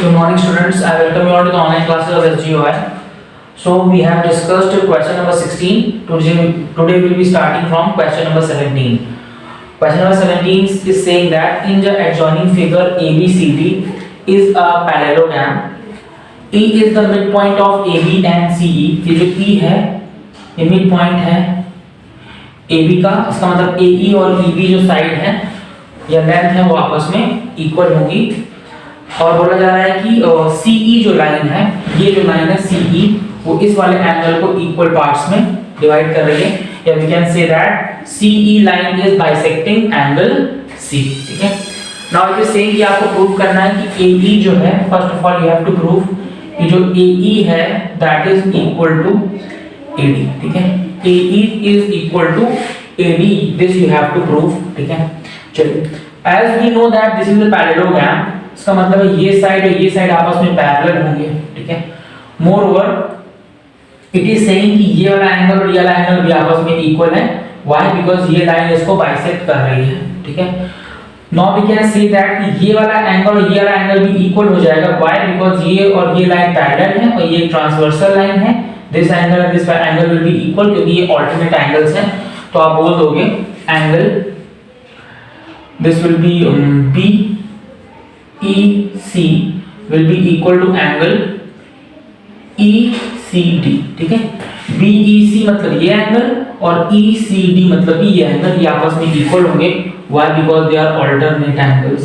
Good morning, students. I welcome you all to the online classes of SGOI. So we have discussed question number 16. Today we will be starting from question number 17. Question number 17 is saying that in the adjoining figure ABCD is a parallelogram. E is the midpoint of AB and CE. ये जो E है ये midpoint है AB का, इसका मतलब AE और EB जो साइड है या लेंथ है वो आपस में इक्वल होगी। और बोला जा रहा है कि CE जो लाइन है, ये जो लाइन है CE वो इस वाले एंगल को इक्वल पार्ट्स में डिवाइड कर रही है, या we can say that CE line is bisecting angle C। ठीक है, नाउ इट इज सेइंग कि आपको प्रूव करना है कि AE जो है, first of all you have to prove कि जो AE है that is equal to AD। ठीक है, AE is equal to AD, this you have to prove. ठीक है, चलिए, as we know that this is a parallelogram, इसका मतलब है ये साइड और ये साइड आपस में पैरेलल होंगे। ठीक है, more over it is saying कि ये वाला एंगल और ये वाला एंगल भी आपस में इक्वल है। व्हाई? बिकॉज़ ये लाइन इसको बाइसेक्ट कर रही है। ठीक है, now we can say that कि ये वाला एंगल और ये वाला एंगल भी इक्वल हो जाएगा। व्हाई? बिकॉज़ ये और ये लाइन पैरेलल है और ये ट्रांसवर्सल लाइन है। This angle and this angle will be equal, क्योंकि ये अल्टरनेट एंगल्स हैं। तो आप बोल दोगे angle this will be BEC will be equal to angle ECD। ठीक है, BEC मतलब ये एंगल और ECD मतलब कि ये एंगल, ये आपस में इक्वल होंगे। Why? Because they are alternate angles।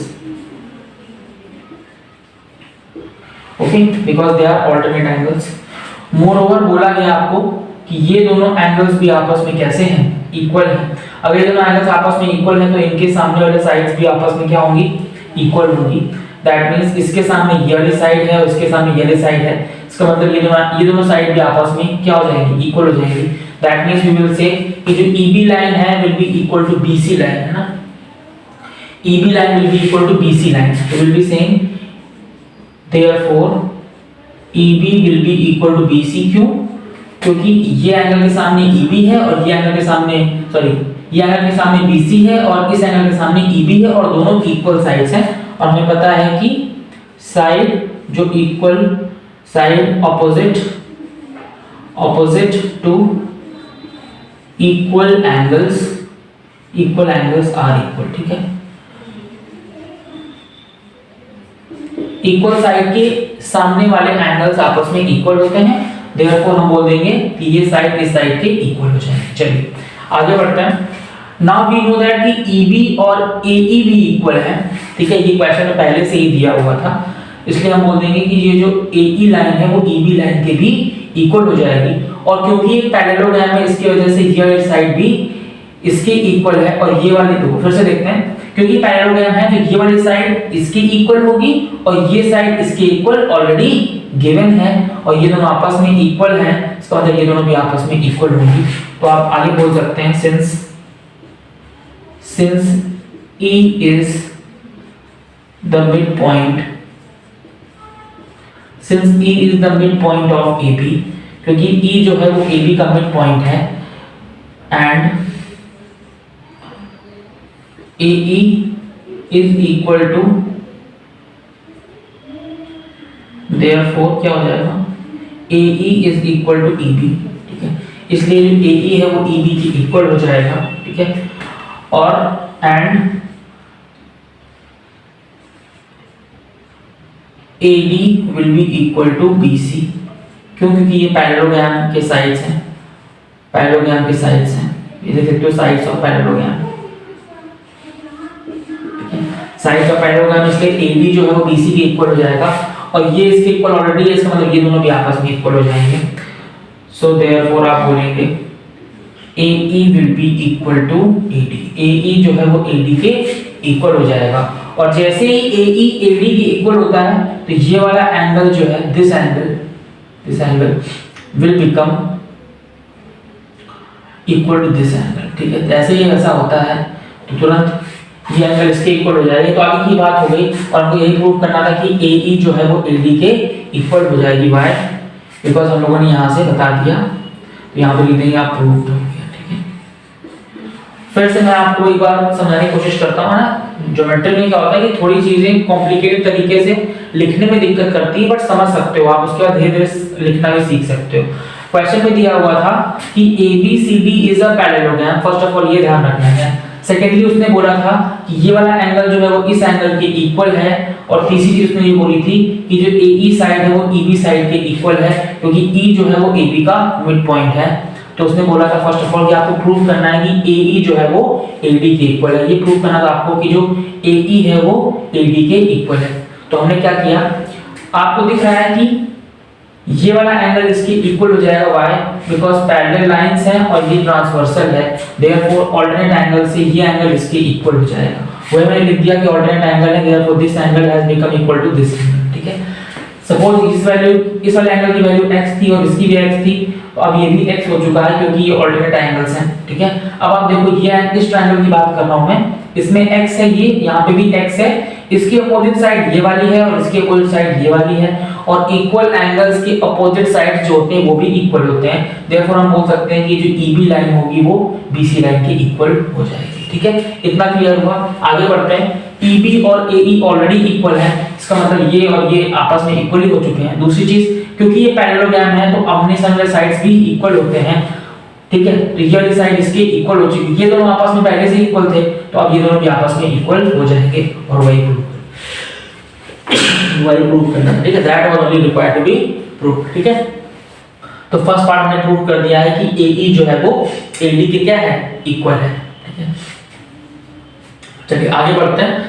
Okay, because they are alternate angles। Moreover बोला गया आपको कि ये दोनों एंगल्स भी आपस में कैसे हैं? इक्वल हैं। अगर ये दोनों एंगल्स आपस में इक्वल हैं तो इनके सामने वाले साइड्स भी आपस में क्या होंगी? इक्वल होंगी। दैट मींस इसके सामने ये वाली साइड है और इसके सामने ये वाली साइड है, इसका मतलब ये दोनों साइड भी आपस में क्या हो जाएंगी? इक्वल हो जाएंगी। That means we will say कि जो EB लाइन है will be equal to BC line, है ना? EB line will be equal to BC line. तो will be saying therefore EB will be equal to BC। क्यों? क्योंकि ये angle के सामने EB है और ये एंगल के सामने ये एंगल के सामने BC है और इस एंगल के सामने EB है और दोनों की इक्वल साइड्स हैं। और हमें पता है कि साइड जो equal side opposite to equal angles are equal. ठीक है, इक्वल साइड के सामने वाले एंगल्स आपस में इक्वल होते हैं। देयरफॉर हम बोल देंगे कि ये साइड इस साइड के इक्वल हो जाएंगे। चलिए आगे बढ़ते हैं। नाउ वी नो दैट कि EB और AE भी इक्वल है। ठीक है, ये क्वेश्चन में पहले से ही दिया हुआ था, इसलिए हम बोल देंगे कि ये जो AE लाइन है वो EB लाइन के भी इक्वल हो जाएगी। और क्योंकि ये पैरेललोग्राम है इसकी वजह से ये वाली साइड भी इसके इक्वल है और ये वाली दो, फिर से देखते हैं, क्योंकि पैरेललोग्राम है तो ये वाली साइड इसकी इक्वल होगी और ये साइड इसके इक्वल ऑलरेडी गिवन है और ये दोनों आपस में इक्वल हैं, इसका मतलब ये दोनों भी आपस में इक्वल होंगी। तो आप आगे बोल सकते हैं since E is the midpoint of AB, क्योंकि E जो है वो AB का मिड पॉइंट है and AE is equal to, therefore क्या हो जाएगा? AE is equal to EB। ठीक है, इसलिए जो AE है वो EB की इक्वल हो जाएगा। ठीक है, और and AD will be equal to BC। क्यों? क्योंकि ये पैरेललोग्राम के साइड्स हैं, ये देख सकते हो sides of parallelogram. Sides of parallelogram, इसलिए AD जो है वो BC के इक्वल हो जाएगा और ये इसके इक्वल ऑलरेडी है, इसका मतलब ये दोनों भी आपस में इक्वल हो जाएंगे। सो देयरफॉर आप बोलेंगे AE will be equal to AD। AE जो है वो AD के इक्वल हो जाएगा और जैसे ही AE AD के इक्वल होता है तो ये वाला एंगल जो है this angle will become equal to this angle. ठीक है, जैसे ही ऐसा होता है तो तुरंत ये एंगल इसके इक्वल हो जाएगा। तो आगे की बात हो गई और हमको यही प्रूव करना था कि AE जो है वो AD के इक्वल हो जाएगी। व्हाई? बिकॉज हम लोगों ने यहाँ से बता दिया, तो यहाँ पे लिख देंगे आप प्रूव्ड हो गया। फिर से मैं आपको एक बार समझाने की कोशिश करता हूँ ना, ज्योमेट्री में क्या होता है कि थोड़ी चीजें कॉम्प्लिकेटेड तरीके से लिखने में दिक्कत करती है, बट समझ सकते हो आप, उसके बाद धीरे धीरे लिखना भी सीख सकते हो। क्वेश्चन में दिया हुआ था कि ABCD is a parallelogram, first of all ये ध्यान रखना है। सेकेंडली उसने बोला था कि ये वाला एंगल जो है वो इस एंगल के इक्वल है, और तीसरी चीज उसने ये बोली थी कि जो AE साइड है वो EB साइड के इक्वल है, क्योंकि E जो है वो AB का मिड पॉइंट है। तो उसने बोला था फर्स्ट ऑफ ऑल कि आपको प्रूव करना है कि AE जो है वो AD के इक्वल है। ये प्रूव करना था आपको कि जो AE है वो AD के इक्वल है। तो हमने क्या किया, आपको दिख रहा है कि ये वाला एंगल इसके इक्वल हो जाएगा, व्हाई? बिकॉज़ पैरेलल लाइंस हैं और ये ट्रांसवर्सल है, देयरफॉर ऑल्टरनेट एंगल से ये एंगल इसके इक्वल हो जाएगा। वही मैंने लिख दिया कि ऑल्टरनेट एंगल है, therefore this angle has become equal to this angle, ठीक है। सपोज इस वाले एंगल की वैल्यू x थी और इसकी भी x थी, तो अब ये भी x हो चुका है क्योंकि ये ऑल्टरनेट एंगल्स हैं, ठीक है। अब आप देखो ये इस ट्रायंगल की बात कर रहा हूं मैं, इसमें x है, ये यहाँ पे भी x है, इसकी अपोजिट साइड ये वाली है और इसकी अपोजिट साइड ये वाली है, और इक्वल एंगल्स के अपोजिट साइड जो होते हैं वो भी इक्वल होते हैं, देयरफॉर हम बोल सकते हैं कि जो EB लाइन होगी वो BC लाइन के इक्वल हो जाएगी, ठीक है। इतना क्लियर हुआ। आगे बढ़ते हैं। EB और AE ऑलरेडी इक्वल है, इसका मतलब ये और ये आपस में इक्वल ही हो चुके हैं। दूसरी चीज, क्योंकि ये पैरेललोग्राम है तो अपने सामने साइड्स भी इक्वल होते हैं, ठीक है। तो ये वाली साइड इसके इक्वल हो चुकी है, ये दोनों आपस में पहले से इक्वल थे, तो अब ये दोनों भी आपस में इक्वल हो जाएंगे, और वही प्रूव करना, ठीक है। That was only required to be prove, ठीक है। तो फर्स्ट पार्ट हमने प्रूव कर दिया है कि AE जो है वो AD के क्या है, इक्वल है, ठीक है। चलिए आगे बढ़ते हैं।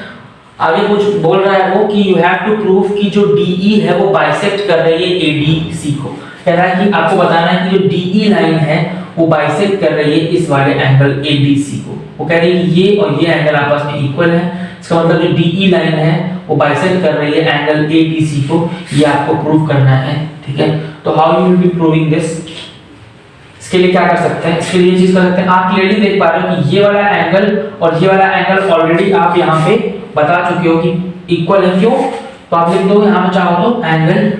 आगे कुछ बोल रहा है वो कि यू हैव टू प्रूव कि जो DE है वो बाइसेक्ट कर रही है ADC को। कह रहा है कि आपको बताना है कि जो DE लाइन है वो बाइसेक्ट कर रही है इस वाले एंगल ADC को। वो कह रही है कि ये और ये एंगल आपस में इक्वल है, इसका मतलब जो DE लाइन है वो बाइसेक्ट कर रही है एंगल ADC को, ये आपको प्रूव करना है, ठीक है। तो how you will be proving this? इसके लिए क्या कर सकते हैं, इसके लिए चीज कर सकते हैं, आप क्लियरली देख पा रहे हो कि ये वाला एंगल और ये वाला एंगल ऑलरेडी आप यहाँ पे बता चुके हो कि इक्वल है। क्यों? तो आप लिख दो यहाँ पे चाहो तो angle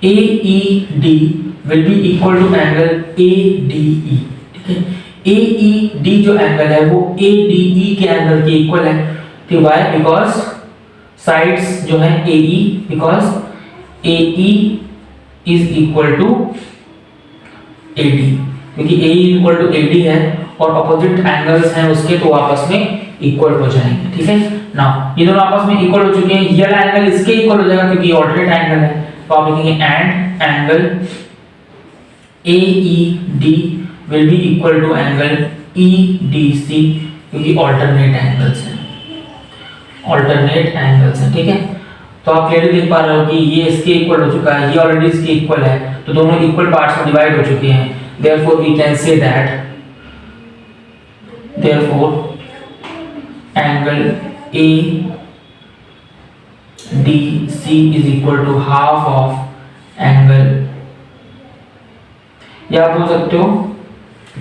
AED will be equal to angle ADE, ठीक है। AED जो एंगल है वो ADE के एंगल के इक्वल है, ठीक है। बिकॉज साइड्स जो है AE, because AE is equal to AD, क्योंकि AE इक्वल टू AD है और अपोजिट एंगल्स हैं उसके, तो आपस में इक्वल हो जाएंगे, ठीक है ना। ये दोनों आपस में इक्वल हो चुके हैं, ये वाला एंगल इसके इक्वल हो जाएगा क्योंकि ऑल्टरनेट एंगल है, तो आप लिखेंगे and angle AED will be equal to angle EDC, क्योंकि ऑल्टरनेट एंगल्स हैं, ऑल्टरनेट एंगल्स हैं, ठीक है। तो आप क्लियरली देख पा रहे हो कि ये इसके इक्वल हो चुका है, ये ऑलरेडी इसके इक्वल है, तो दोनों इक्वल पार्ट्स में डिवाइड हो चुके हैं। Therefore we can say that therefore angle ADC is equal to half of angle, या आप बोल सकते हो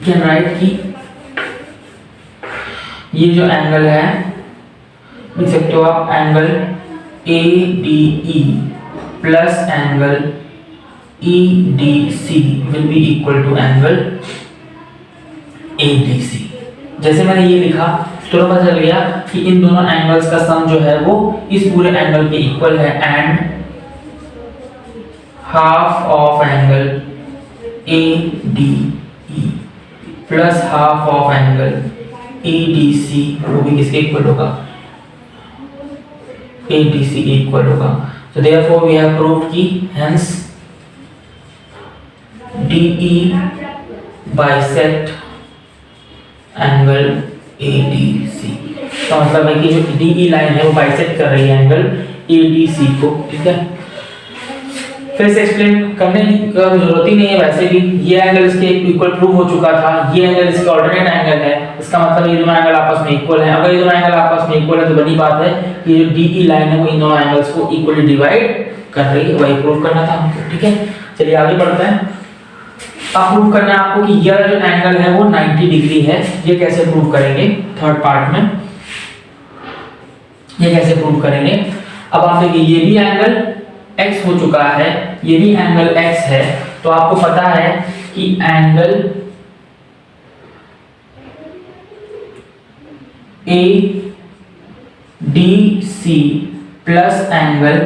कैन राइट कि ये जो एंगल है लिख सकते हो आप angle ADE plus angle EDC will be equal to angle ADC। जैसे मैंने ये लिखा तो पता चल गया कि इन दोनों एंगल्स का सम जो है वो इस पूरे एंगल के इक्वल है, and half of angle ADE plus half of angle EDC वो भी किसके इक्वल होगा, ADC के इक्वल होगा। So therefore we have proved कि hence DE bisect angle ADC, तो मतलब है कि जो DE लाइन है वो बाइसेक्ट कर रही है एंगल ADC को, ठीक है। फिर से एक्सप्लेन करने की जरूरत ही नहीं है, वैसे भी ये एंगल इसके इक्वल प्रूव हो चुका था, ये एंगल इसका ऑल्टरनेट एंगल है, इसका मतलब ये दोनों एंगल आपस में इक्वल हैं। अगर ये दोनों एंगल आपस में इक्वल है तो बड़ी बात है कि जो DE लाइन है वो इन दोनों एंगल्स को इक्वली डिवाइड कर रही है, वही प्रूव करना था हमको, ठीक है। चलिए आगे बढ़ते हैं। अब प्रूव करना है आपको कि ये जो एंगल है वो 90 डिग्री है। ये कैसे प्रूव करेंगे, थर्ड पार्ट में ये कैसे प्रूव करेंगे। अब आप देखिए ये भी एंगल x हो चुका है, ये भी एंगल x है, तो आपको पता है कि angle DC plus angle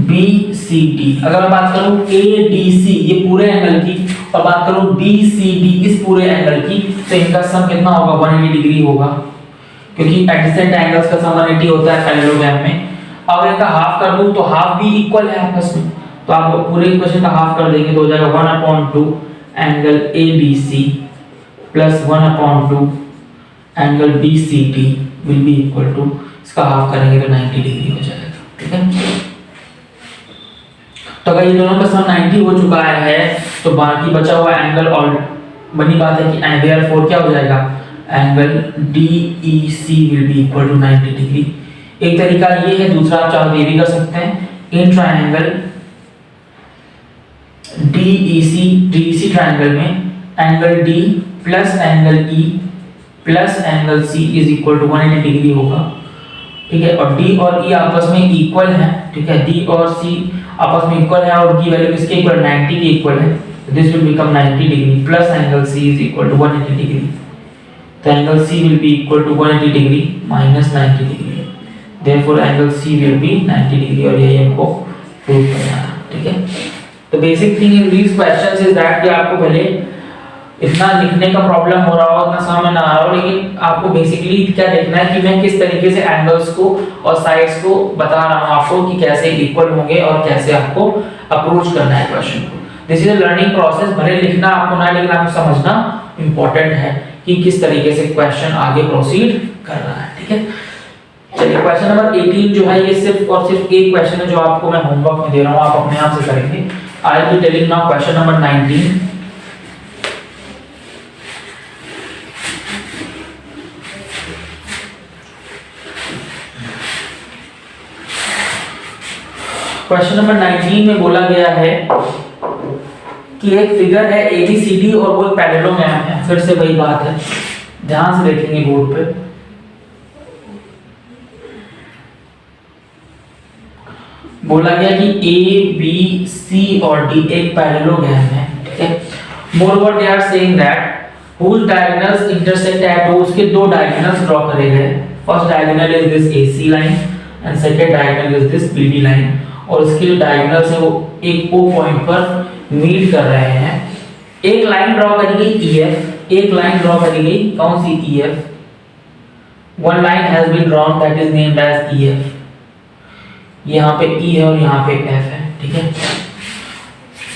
BCD। अगर मैं बात करूं ADC ये पूरे एंगल की और बात करूं BCD इस पूरे एंगल की, तो इनका सम कितना होगा? 180 डिग्री होगा, क्योंकि एडजेसेंट एंगल्स का सम 180 होता है पैरेललोग्राम में। और इनका हाफ कर दूं तो हाफ भी इक्वल है आपस में, तो आप पूरे इक्वेशन का हाफ कर देंगे तो हो जाएगा 1/2 angle ABC plus 1/2 angle BCD will be equal to, इसका हाफ करेंगे तो 90 डिग्री हो जाएगा। ठीक है, तो अगर ये दोनों का सम 90 हो चुका है तो बाकी बचा हुआ एंगल, और बनी बात है कि देयरफॉर क्या हो जाएगा? Angle DEC will be equal to 90 degree. एक तरीका ये है, दूसरा आप चाहो ये भी कर सकते हैं। इन ट्रायंगल DEC ट्रायंगल में angle D plus angle E plus angle C is equal to 180 degree होगा। ठीक है, और D और E आपस में इक्वल है। ठीक है, D और C आपस में इक्वल है और की वैल्यू किसके इक्वल? 90 के इक्वल है। This will become 90 degree plus angle C is equal to 180 degree. तो angle C will be equal to 180 degree minus 90 degree. Therefore angle C will be 90 degree, और यही हमको प्रूव करना है। ठीक है, तो basic thing in these questions is that कि आपको पहले इतना लिखने का प्रॉब्लम हो रहा हो, इतना समझ ना आ रहा हो, लेकिन आपको बेसिकली क्या देखना है कि मैं किस तरीके से एंगल्स को और साइड्स को बता रहा हूं आपको कि कैसे इक्वल होंगे और कैसे आपको अप्रोच करना है क्वेश्चन को। This is a learning process, भले लिखना आपको ना, लेकिन आपको समझना इंपॉर्टेंट है कि किस तरीके से क्वेश्चन आगे प्रोसीड कर रहा है। ठीक है, चलिए क्वेश्चन नंबर 18 जो है ये सिर्फ और सिर्फ एक क्वेश्चन है जो आपको मैं होमवर्क में दे रहा हूं, आप अपने आप से करेंगे। आई will be telling now question number 19। Question number 19 में बोला गया है कि एक फिगर है ABCD और वो पैरेललोग्राम है। फिर से वही बात है, ध्यान से देखेंगे बोर्ड पे। बोला गया कि ABC और D एक पैरेललोग्राम है। ठीक है, moreover they are saying that whose diagonals intersect at, तो उसके दो डायगोनल्स ड्रॉ करे गए। First diagonal is this AC line and second diagonal is this BD line, और इसके जो डायगोनल्स है वो एक O पॉइंट पर मीट कर रहे हैं। एक लाइन ड्रॉ करी गई EF, एक लाइन ड्रॉ करी गई कौन सी? EF। One line has been drawn that is named as EF। यहाँ पे E है और यहाँ पे F है। ठीक है,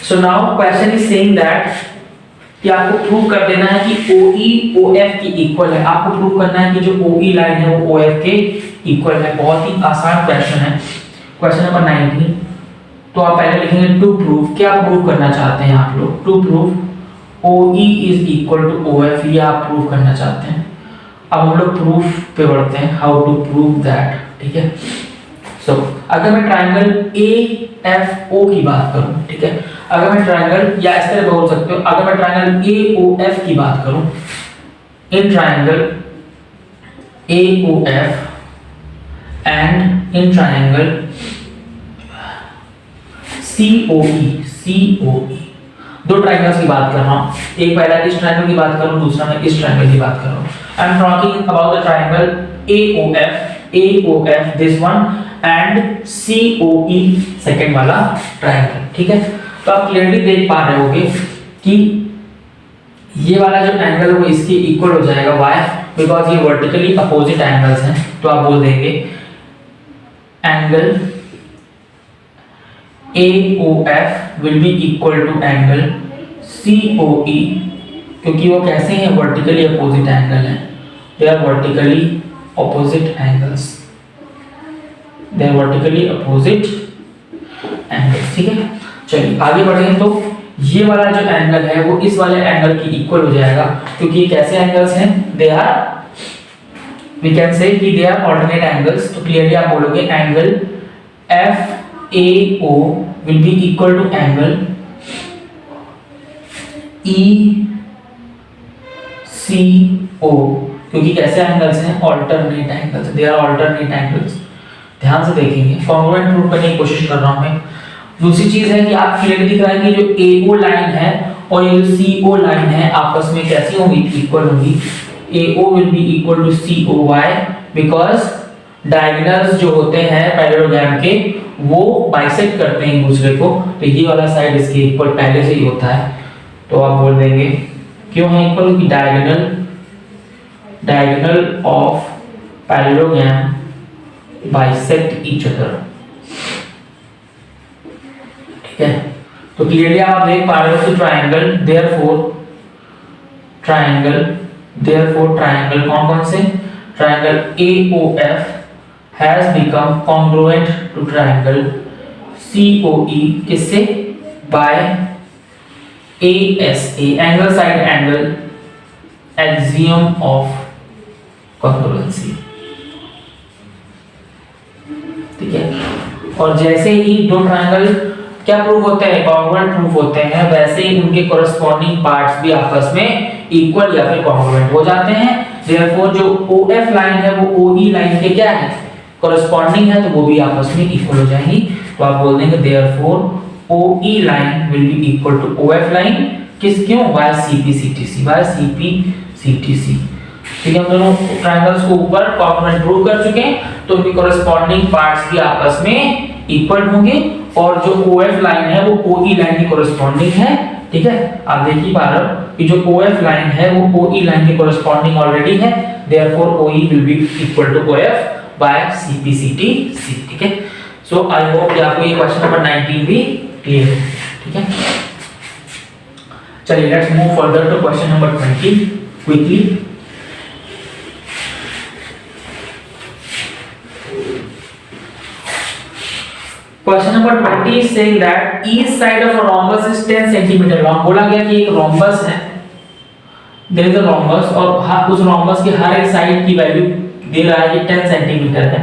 so now question is saying that कि आपको प्रूव कर देना है कि OE OF की इक्वल है। आपको प्रूव करना है कि जो OE लाइन है वो OF के इक्वल है। बहुत ही आसान क्वेश्चन है। क्वेश्चन नंबर 19, तो आप पहले लिखेंगे टू प्रूव। क्या प्रूव करना चाहते हैं आप लोग? To prove OE is equal to OF, ये आप प्रूव करना चाहते हैं। अब हम लोग प्रूफ पे बढ़ते हैं, हाउ टू प्रूव दैट। ठीक है, सो अगर मैं ट्रायंगल AFO की बात करूं, ठीक है, अगर मैं ट्रायंगल, या इस तरह बोल सकते हो, अगर मैं ट्रायंगल AOF की बात करूं, in triangle AOF and in triangle COE, दो ट्रायंगल्स की बात कर रहा हूं। एक पहला इस ट्रायंगल की बात करूं, दूसरा मैं इस ट्रायंगल की बात कर रहा हूं। I am talking about the triangle AOF this one and COE second वाला ट्रायंगल। ठीक है, तो आप क्लियरली देख पा रहे होगे कि ये वाला जो एंगल है वो इसके इक्वल हो जाएगा। व्हाई? बिकॉज ये वर्टिकली अपोजिट एंगल्स हैं। तो आप बोल देंगे angle AOF will be equal to angle COE, क्योंकि वो कैसे हैं? वर्टिकली अपोजिट एंगल हैं। They are vertically opposite angles, they are vertically opposite angles. ठीक है, चलिए आगे बढ़ें। तो ये वाला जो एंगल है वो इस वाले एंगल की इक्वल हो जाएगा, क्योंकि ये कैसे एंगल्स हैं? दे आर, वी कैन से कि दे आर ऑल्टरनेट एंगल्स। तो क्लियरली आप बोलोगे angle FAO will be equal to angle ECO, क्योंकि कैसे एंगल्स हैं? Alternate angles, they are alternate angles. ध्यान से देखेंगे, कॉन्ग्रुएंट प्रूव करने की कोशिश कर रहा हूं मैं। दूसरी चीज है कि आप क्लियरली दिख रहा है कि जो AO लाइन है और ये जो CO लाइन है आपस में कैसी होंगी? इक्वल होंगी। AO will be equal to CO, why? Because diagonals जो होते हैं पैरेललोग्राम के वो बाइसेक्ट करते हैं एक दूसरे को, तो ये वाला साइड इसके इक्वल पहले से ही होता है, तो आप बोल देंगे क्यों है इक्वल कि diagonal of parallelogram bisect each other. ठीक है, तो क्लियरली आप देख पा रहे हो कि ट्रायंगल ट्रायंगल कौन कौन से, triangle AOF has become congruent to triangle COE किससे, by ASA angle side angle axiom of congruency। ठीक है, और जैसे ही दो ट्रायंगल क्या प्रूफ होते हैं, कॉन्ग्रुएंट प्रूफ होते हैं, वैसे ही उनके कोरस्पॉन्डिंग पार्ट्स भी आपस में इक्वल या फिर कॉन्ग्रुएंट हो जाते हैं। देयरफॉर जो OF लाइन है वो OE लाइन के क्या है, कोरस्पॉन्डिंग है, तो वो भी आपस में इक्वल हो जाएंगी। तो आप बोल देंगे therefore OE line will be equal to OF line, किस क्यों, बाय CP CTC। ठीक है, हम दोनों ट्रायंगल्स को ऊपर कॉन्ग्रुएंट प्रूव कर चुके हैं, तो उनकी कोरस्पॉन्डिंग पार्ट्स भी आपस में इक्वल होंगे, और जो OF लाइन है वो OE लाइन की कोरस्पॉन्डिंग है। ठीक है, आप देख ही पा रहे हो कि जो OF लाइन है वो OE लाइन की कोरस्पॉन्डिंग ऑलरेडी है, therefore OE will be equal to OF by CP CTC। ठीक है, सो आई होप कि आपको ये क्वेश्चन नंबर 19 भी क्लियर है। ठीक है, चलिए let's move further to question number 20 quickly. Question number 20 is saying that each side of a rhombus is 10 cm long। बोला गया कि एक rhombus है, there is a rhombus, और उस rhombus की हर एक साइड की वैल्यू दे रहा है कि 10 सेंटीमीटर है।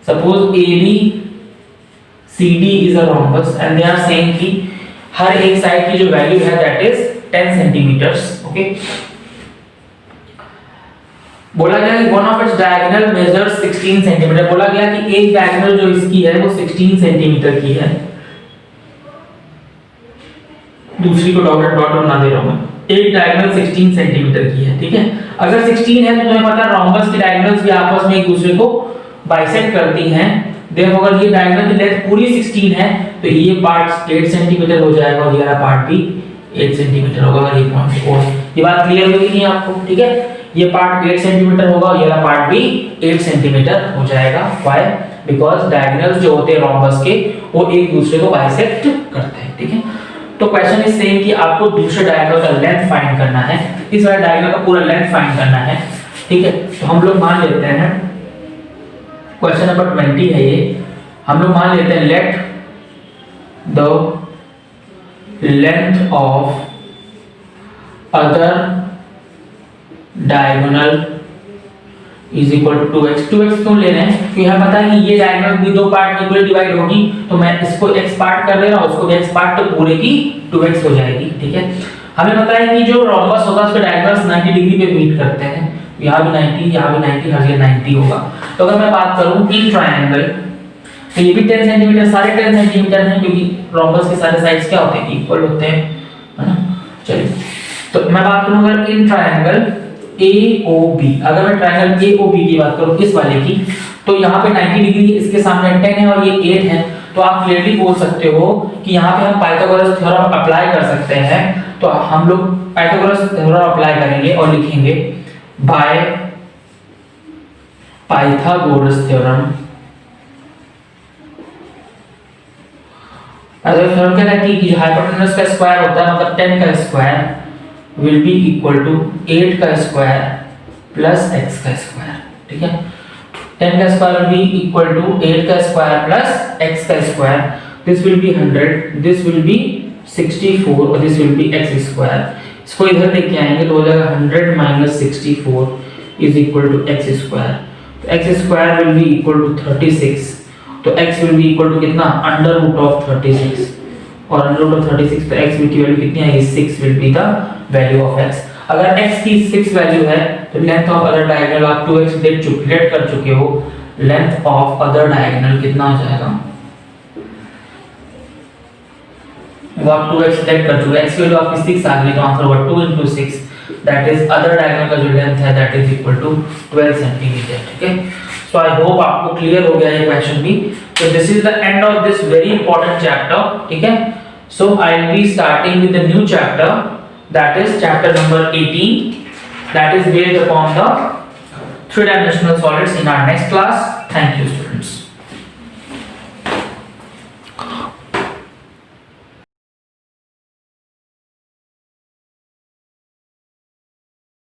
Suppose ABCD is a rhombus and they are saying कि हर एक साइड की जो वैल्यू है that is 10 सेंटीमीटर्स। ओके, बोला गया कि one of its diagonal measures 16 centimetre. बोला गया कि एक डायगोनल जो इसकी है वो 16 सेंटीमीटर की है, दूसरी को डॉट बना दे रहा हूं मैं, एक डायगोनल 16 सेंटीमीटर की है। ठीक है, अगर 16 है तो तुम्हें पता है रोम्बस की डायगोनल्स भी आपस में एक दूसरे को बाइसेक्ट करती हैं। देखो अगर ये डायगोनल की लेंथ पूरी 16 है तो ये पार्ट 8 सेंटीमीटर हो जाएगा और ये वाला पार्ट भी 8 सेंटीमीटर होगा। अगर ये पॉइंट और ये बात क्लियर होगी नहीं आपको? ठीक है, ये पार्ट 8 सेंटीमीटर होगा और ये वाला पार्ट भी 8 सेंटीमीटर हो जाएगा। व्हाई? बिकॉज़ डायगोनल्स जो होते हैं रोम्बस के वो एक दूसरे को बाइसेक्ट करते हैं। ठीक है, तो क्वेश्चन इज सेम कि आपको दूसरे डायगोनल का लेंथ फाइंड करना है, इस वाले डायगोनल का पूरा लेंथ फाइंड करना है। ठीक है, तो हम लोग मान लेते हैं क्वेश्चन नंबर 20 है ये, हम लोग मान लेते हैं let the length of other diagonal is equal to 2x। 2x क्यों ले रहे हैं? क्योंकि हमें पता है कि ये डायगोनल भी दो पार्ट में इक्वली डिवाइड होगी, तो मैं इसको x पार्ट कर दे रहा हूं, उसको x पार्ट, तो पूरे की 2x हो जाएगी। ठीक है, हमें पता है कि जो रोम्बस होगा उसके डायगोनल्स 90 डिग्री पे मीट करते हैं, यहां भी 90, यहां भी 90, हर जगह 90 होगा। तो अगर मैं बात करूं इन ट्रायंगल, तो ये भी 10 सेंटीमीटर, सारे 10 सेंटीमीटर हैं क्योंकि रोम्बस के सारे साइड्स क्या होते हैं? इक्वल होते हैं, है ना। चलिए, तो मैं बात करूं अगर इन ट्रायंगल AOB, अगर मैं ट्रायंगल AOB की बात करूं इस वाले की, तो यहाँ पे 90 डिग्री इसके सामने 10 है और ये 8 है, तो आप क्लियरली बोल सकते हो कि यहाँ पे हम पाइथागोरस थ्योरम अप्लाई कर सकते हैं। तो हम लोग पाइथागोरस थ्योरम अप्लाई करेंगे और लिखेंगे बाय पाइथागोरस थ्योरम। अगर थ्योरम क्या कहती है कि जो हाइपोटेनस का स्क्वायर होता है, मतलब 10 का square will be equal to 8 का स्क्वायर प्लस x का स्क्वायर। ठीक है, 10 का square will be equal to 8 का स्क्वायर प्लस x का square, this will be 100, this will be 64 और this will be x square. इसको इधर लेके आएंगे तो हो जाएगा 100 minus 64 is equal to x square. तो x square will be equal to 36, तो x will be equal to कितना? अंडर रूट ऑफ 36, और अंडर रूट ऑफ 36 तो x की वैल्यू कितनी आएगी? 6 will be the value of x। अगर x की 6 वैल्यू है तो लेंथ ऑफ अदर डायगोनल आप 2x लेट कर चुके हो, लेंथ ऑफ अदर डायगोनल कितना हो जाएगा? वो आप 2x लेट कर चुके, x की वैल्यू आपकी 6 आ गई, तो आंसर होगा 2 * 6 दैट इज अदर डायगोनल का जो लेंथ है that is equal to 12 centimetre, ठीक है। सो आई होप आपको क्लियर हो गया ये क्वेश्चन भी। तो this is the end of this very important chapter, ठीक है। So I will be starting with the new chapter that is chapter number 18 that is based upon the three dimensional solids in our next class. Thank you students.